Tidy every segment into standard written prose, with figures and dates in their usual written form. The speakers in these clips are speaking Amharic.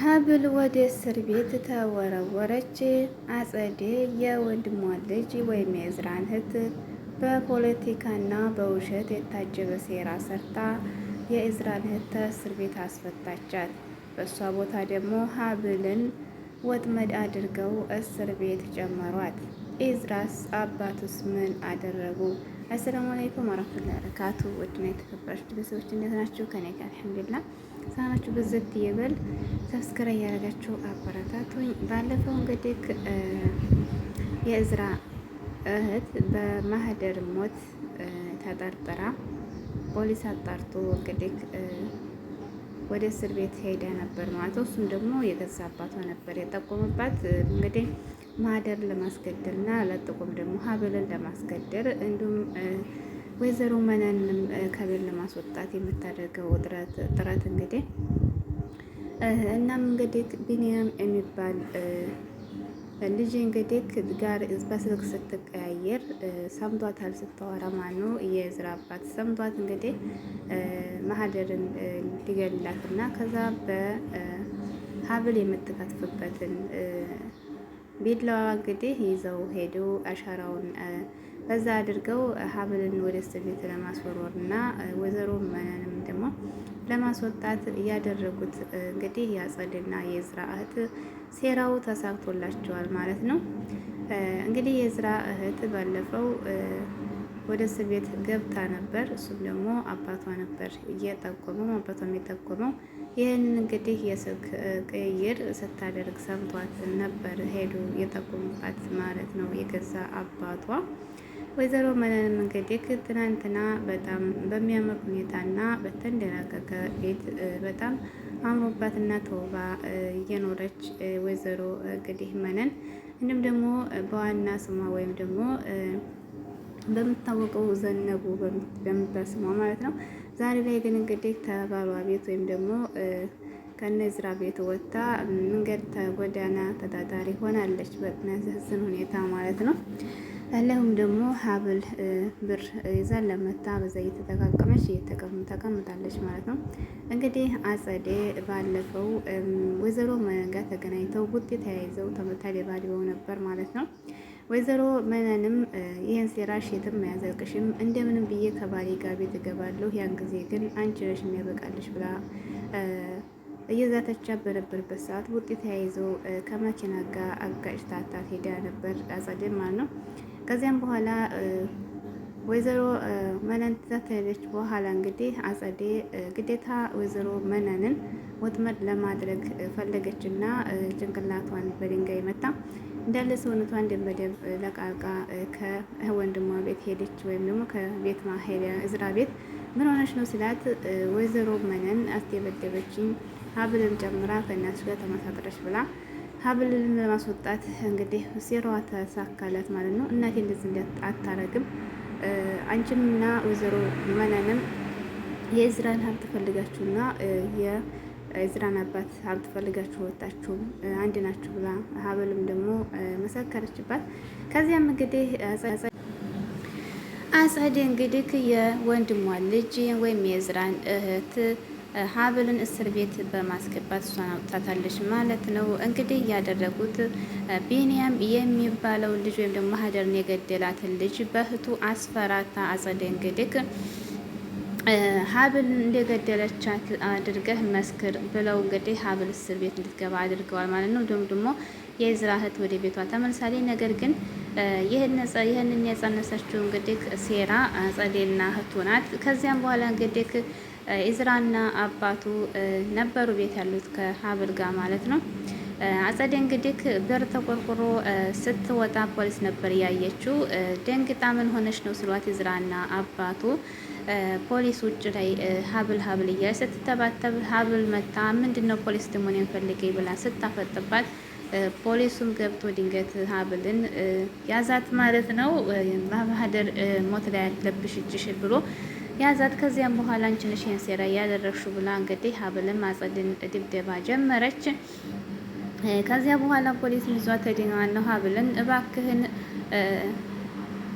ሀብል ወደ እስር ቤት ተወረወረች። አጸዴ የወንድሟን ልጅ ወይም የእዝራን እህት በፖለቲካና በውሸት የታጀበ ሴራ ሰርታ የእዝራን እህት ከእስር ቤት አስፈታቻት። በእሷ ቦታ ደግሞ ሀብልን ወጥመድ አድርገው እስር ቤት ጨመሯት። ኢዝራስ አባቱስ ምን አደረጉ? አሰላሙ አለይኩም ወራህመቱላሂ ወበረካቱ። ውድና የተከበራችሁ ቤተሰቦች እንዴት ናችሁ? ከኔ ጋር አልሐምዱሊላህ ሰላማችሁ ብዝት ይበል። ሰብስክራይብ ያደረጋችሁ አበረታቱኝ። ባለፈው እንግዲህ የእዝራ እህት በማህደር ሞት ተጠርጥራ ፖሊስ አጣርቶ እንግዲህ ወደ እስር ቤት ሄዳ ነበር ማለት ነው። እሱም ደግሞ የገዛ አባቷ ነበር የጠቆመባት እንግዲህ ማህደር ለማስገደል እና ለጥቁም ደግሞ ሀብልን ለማስገደል እንዲሁም ወይዘሮ መነንም ከቤት ለማስወጣት የምታደርገው ጥረት እንግዲህ እናም እንግዲህ ቢኒያም የሚባል ልጅ እንግዲህ ጋር በስልክ ስትቀያየር ሰምቷታል። ስታወራ ማኑ የእዝራ አባት ሰምቷት እንግዲህ ማህደርን ሊገላት እና ከዛ በሀብል የምትከትፍበትን ቢላዋ እንግዲህ ይዘው ሄዱ። አሻራውን በዛ አድርገው ሀብልን ወደ እስር ቤት ለማስወረር እና ወይዘሮ መነንም ደግሞ ለማስወጣት ያደረጉት እንግዲህ የአጸድና የእዝራ እህት ሴራው ተሳክቶላቸዋል ማለት ነው። እንግዲህ የእዝራ እህት ባለፈው ወደ እስር ቤት ገብታ ነበር። እሱም ደግሞ አባቷ ነበር እየጠቆመው አባቷም የጠቆመው ይህን እንግዲህ የስልክ ቅይር ስታደርግ ሰምቷት ነበር ሄዱ የጠቆሙባት ማለት ነው የገዛ አባቷ። ወይዘሮ መነንም እንግዲህ ትናንትና በጣም በሚያምር ሁኔታና በተንደላቀቀ ቤት በጣም አምሮባትና ተውባ እየኖረች ወይዘሮ እንግዲህ መነን እንዲሁም ደግሞ በዋና ስሟ ወይም ደግሞ በምታወቀው ዘነቡ በምትባል ስሟ ማለት ነው። ዛሬ ላይ ግን እንግዲህ ከባሏ ቤት ወይም ደግሞ ከነዝራ ቤት ወጥታ መንገድ ተጎዳና ተዳዳሪ ሆናለች በሚያሳዝን ሁኔታ ማለት ነው። ለሁም ደግሞ ሀብል ብር ይዛ ለመታ በዛ እየተጠቃቀመች ተቀምጣለች ማለት ነው። እንግዲህ አጸዴ ባለፈው ወይዘሮ መነን ጋር ተገናኝተው ቡጤ ተያይዘው ተደባድበው ነበር ማለት ነው። ወይዘሮ መነንም ይህን ሴራሽ የትም አያዘልቅሽም፣ እንደምንም ብዬ ከባሌ ጋር ቤት እገባለሁ፣ ያን ጊዜ ግን አንቺ ነሽ የሚያበቃልሽ ብላ እየዛተቻ በነበረበት ሰዓት ቡጤ ተያይዘው ከመኪና ጋር አጋጭታታት ሄዳ ነበር አጸዴ ማለት ነው። ከዚያም በኋላ ወይዘሮ መነን ተተለች በኋላ እንግዲህ አጸዴ ግዴታ ወይዘሮ መነንን ወጥመድ ለማድረግ ፈለገችና ጭንቅላቷን በድንጋይ መታ እንዳለ ሰውነቷ እንደመደብ ለቃቃ ከወንድሟ ቤት ሄደች። ወይም ደግሞ ከቤት ማሄዳ እዝራ ቤት ምን ሆነች ነው ስላት ወይዘሮ መነን አስደበደበችኝ ሀብልን ጨምራ ከእናትሽ ጋር ተመሳጥረች ብላ ሀብልን ለማስወጣት እንግዲህ ሴራዋ ተሳካላት ማለት ነው። እናቴ እንደዚህ አታረግም፣ አንቺም እና ወይዘሮ መነንም የእዝራን ሀብት ፈልጋችሁና የእዝራን አባት ሀብት ፈልጋችሁ ወጣችሁ አንድ ናችሁ ብላ ሀብልም ደግሞ መሰከረችባት። ከዚያም እንግዲህ አጸዴ እንግዲህ የወንድሟን ልጅ ወይም የእዝራን እህት ሀብልን እስር ቤት በማስገባት እሷን አውጥታታለች ማለት ነው። እንግዲህ ያደረጉት ቢኒያም የሚባለው ልጅ ወይም ደግሞ ማህደርን የገደላትን ልጅ በእህቱ አስፈራታ አጸዴ እንግዲህ ሀብል እንደገደለቻት አድርገህ መስክር ብለው እንግዲህ ሀብል እስር ቤት እንድትገባ አድርገዋል ማለት ነው። እንዲሁም ደግሞ የእዝራ እህት ወደ ቤቷ ተመልሳለች። ነገር ግን ይህንን የጸነሰችው እንግዲህ ሴራ አጸዴና እህቱ ናት። ከዚያም በኋላ እንግዲህ ኢዝራና አባቱ ነበሩ ቤት ያሉት ከሀብል ጋር ማለት ነው። አጸዴ እንግዲህ በር ተቆርቁሮ ስትወጣ ፖሊስ ነበር ያየችው። ደንግጣ ምን ሆነች ነው ስሏት ኢዝራና አባቱ ፖሊስ ውጭ ላይ ሀብል እያለች ስትተባተብ ሀብል መታ ምንድነው ፖሊስ ደግሞ ነው የምፈልገኝ ብላ ስታፈጥባት ፖሊሱም ገብቶ ድንገት ሀብልን ያዛት ማለት ነው። ማህደር ሞት ላይ ያለብሽ እጅሽን ብሎ ያዛት። ከዚያም በኋላ አንቺ ነሽ ይሄን ሴራ ያደረግሽው ብላ እንግዲህ ሀብልን አጸድን ድብደባ ጀመረች። ከዚያ በኋላ ፖሊስ ይዟት ተደናዋል ነው ሀብልን እባክህን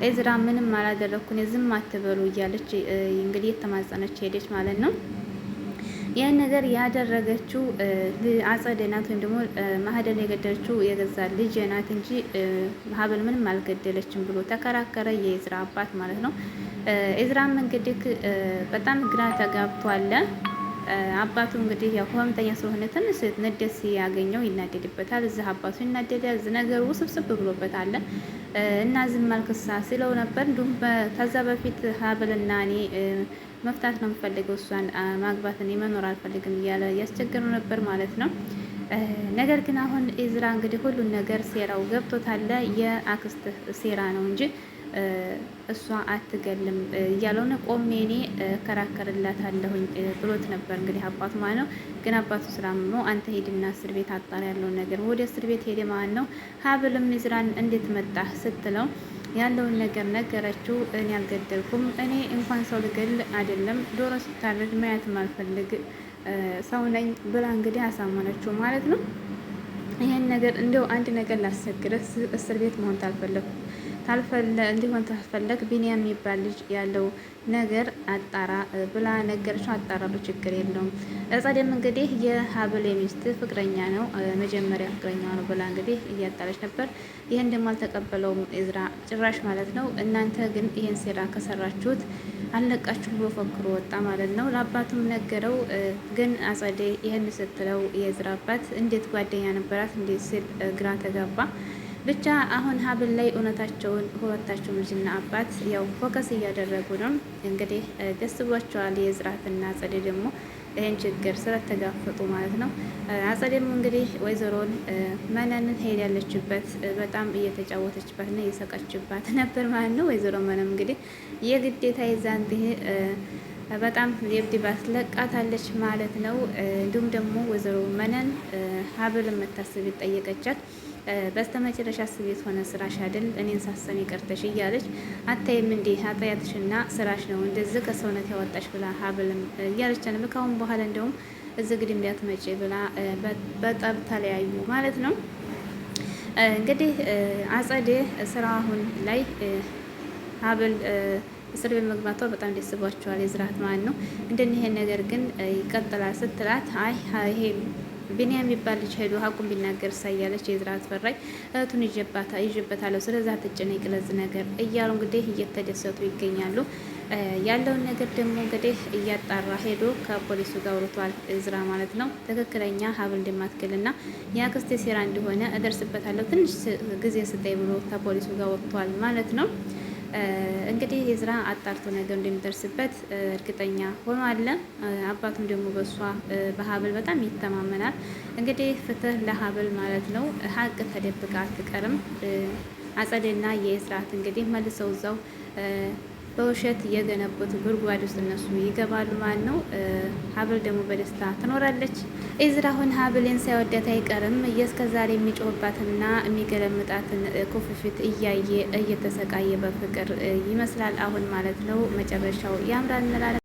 ኤዝራ ምንም አላደረኩኝ ዝም አትበሉ እያለች እንግዲህ የተማጸነች ሄደች ማለት ነው። ያን ነገር ያደረገችው አጸደ ናት ወይም ደግሞ ማህደር የገደለችው የገዛ ልጅ ናት እንጂ ሀብል ምንም አልገደለችም ብሎ ተከራከረ የኤዝራ አባት ማለት ነው። ኤዝራም እንግዲህ በጣም ግራ ተጋብቷል። አባቱ እንግዲህ ያው ህመምተኛ ስለሆነ ትንሽ ንዴት ሲያገኘው ይናደድበታል። እዚህ አባቱ ይናደዳል። እዚህ ነገሩ ውስብስብ ብሎበታል እና ዝም አልክሳ ሲለው ነበር። እንዲሁም ከዛ በፊት ሀብልና እኔ መፍታት ነው የምፈልገው፣ እሷን ማግባት እኔ መኖር አልፈልግም እያለ ያስቸገረው ነበር ማለት ነው። ነገር ግን አሁን ኤዝራ እንግዲህ ሁሉን ነገር ሴራው ገብቶታል። የአክስትህ ሴራ ነው እንጂ እሷ አትገልም እያለውን ቆሜ እኔ እከራከርላታለሁኝ ብሎት ነበር እንግዲህ አባቱ ማለት ነው። ግን አባቱ ስላመመው አንተ ሄድና እስር ቤት አጣራ ያለውን ነገር ወደ እስር ቤት ሄደ ማለት ነው። ሀብልም ኤዝራን እንዴት መጣህ ስትለው ያለውን ነገር ነገረችው። እኔ አልገደልኩም፣ እኔ እንኳን ሰው ልገል አይደለም ዶሮ ስታረድ ማየት ማልፈልግ ሰው ነኝ ብላ እንግዲህ አሳመነችው ማለት ነው። ይሄን ነገር እንደው አንድ ነገር ላሰግርህ፣ እስር ቤት መሆን እንዲሆን ታልፈለግ ቢኒያም የሚባል ልጅ ያለው ነገር አጣራ ብላ ነገረችው። አጣራሉ፣ ችግር የለውም። ጸደም እንግዲህ የሀብል የሚስት ፍቅረኛ ነው፣ መጀመሪያ ፍቅረኛ ነው ብላ እንግዲህ እያጣለች ነበር። ይህን ደግሞ አልተቀበለውም ኤዝራ ጭራሽ ማለት ነው። እናንተ ግን ይህን ሴራ ከሰራችሁት አለቃችሁ ብሎ ፈክሮ ወጣ ማለት ነው። ለአባቱም ነገረው። ግን አጸዴ ይህን ስትለው የኤዝራ አባት እንዴት ጓደኛ ነበራት እንዴት ሲል ግራ ተጋባ። ብቻ አሁን ሀብል ላይ እውነታቸውን ሁለታቸውም ልጅና አባት ያው ፎከስ እያደረጉ ነው። እንግዲህ ደስ ብሏቸዋል። የኤዝራትና አጸዴ ደግሞ ይህን ችግር ስለተጋፈጡ ማለት ነው። አጸዴም እንግዲህ ወይዘሮን መነንን ሄድ ያለችበት በጣም እየተጫወተችባትና እየሰቀችባት ነበር ማለት ነው። ወይዘሮ መነን እንግዲህ የግዴታ የዛን በጣም የብድባት ለቃታለች ማለት ነው። እንዲሁም ደግሞ ወይዘሮ መነን ሀብል የምታስብ ጠየቀቻት። በስተመጨረሻ ቤት ሆነ ስራሽ አይደል እኔን ሳሰሚ ቀርተሽ እያለች አታይም እንዴ ኃጢአትሽና ስራሽ ነው እንደዚህ ከሰውነት ያወጣሽ ብላ ሀብልም እያለች ነው። ካሁን በኋላ እንደውም እዚህ ግድ እንዳትመጪ ብላ በጣም ተለያዩ ማለት ነው። እንግዲህ አጸዴ ስራ አሁን ላይ ሀብል እስር ቤት መግባቷ በጣም ደስ ብሏቸዋል የዝራት ማለት ነው። እንደዚህ ይሄን ነገር ግን ይቀጥላል ስትላት አይ ይሄ ቢኒያም የሚባል ልጅ ሄዶ ሀቁን ቢናገር ሳያለች የዝራ አስፈራኝ እህቱን ይዤበታለሁ ስለዛ አትጨነቂ ለዚህ ነገር እያሉ እንግዲህ እየተደሰቱ ይገኛሉ። ያለውን ነገር ደግሞ እንግዲህ እያጣራ ሄዶ ከፖሊሱ ጋር አውርቷል እዝራ ማለት ነው። ትክክለኛ ሀብል እንደማትገልና የአክስቴ ሴራ እንደሆነ እደርስበታለሁ ትንሽ ጊዜ ስጠኝ ብሎ ከፖሊሱ ጋር ወጥቷል ማለት ነው። እንግዲህ የዝራ አጣርቶ ነገር እንደሚደርስበት እርግጠኛ ሆኖ አለ። አባቱም ደግሞ በሷ በሀብል በጣም ይተማመናል። እንግዲህ ፍትህ ለሀብል ማለት ነው። ሀቅ ተደብቃ አትቀርም። አጸዴና የኤዝራት እንግዲህ መልሰው እዛው በውሸት የገነቡት ጉድጓድ ውስጥ እነሱ ይገባሉ ማለት ነው። ሀብል ደግሞ በደስታ ትኖራለች። ኤዝራ አሁን ሀብልን ሳይወዳት አይቀርም። እስከዛሬ የሚጮህባትና የሚገለምጣትን ኩፍፊት እያየ እየተሰቃየ በፍቅር ይመስላል አሁን ማለት ነው። መጨረሻው ያምራል እንላለን።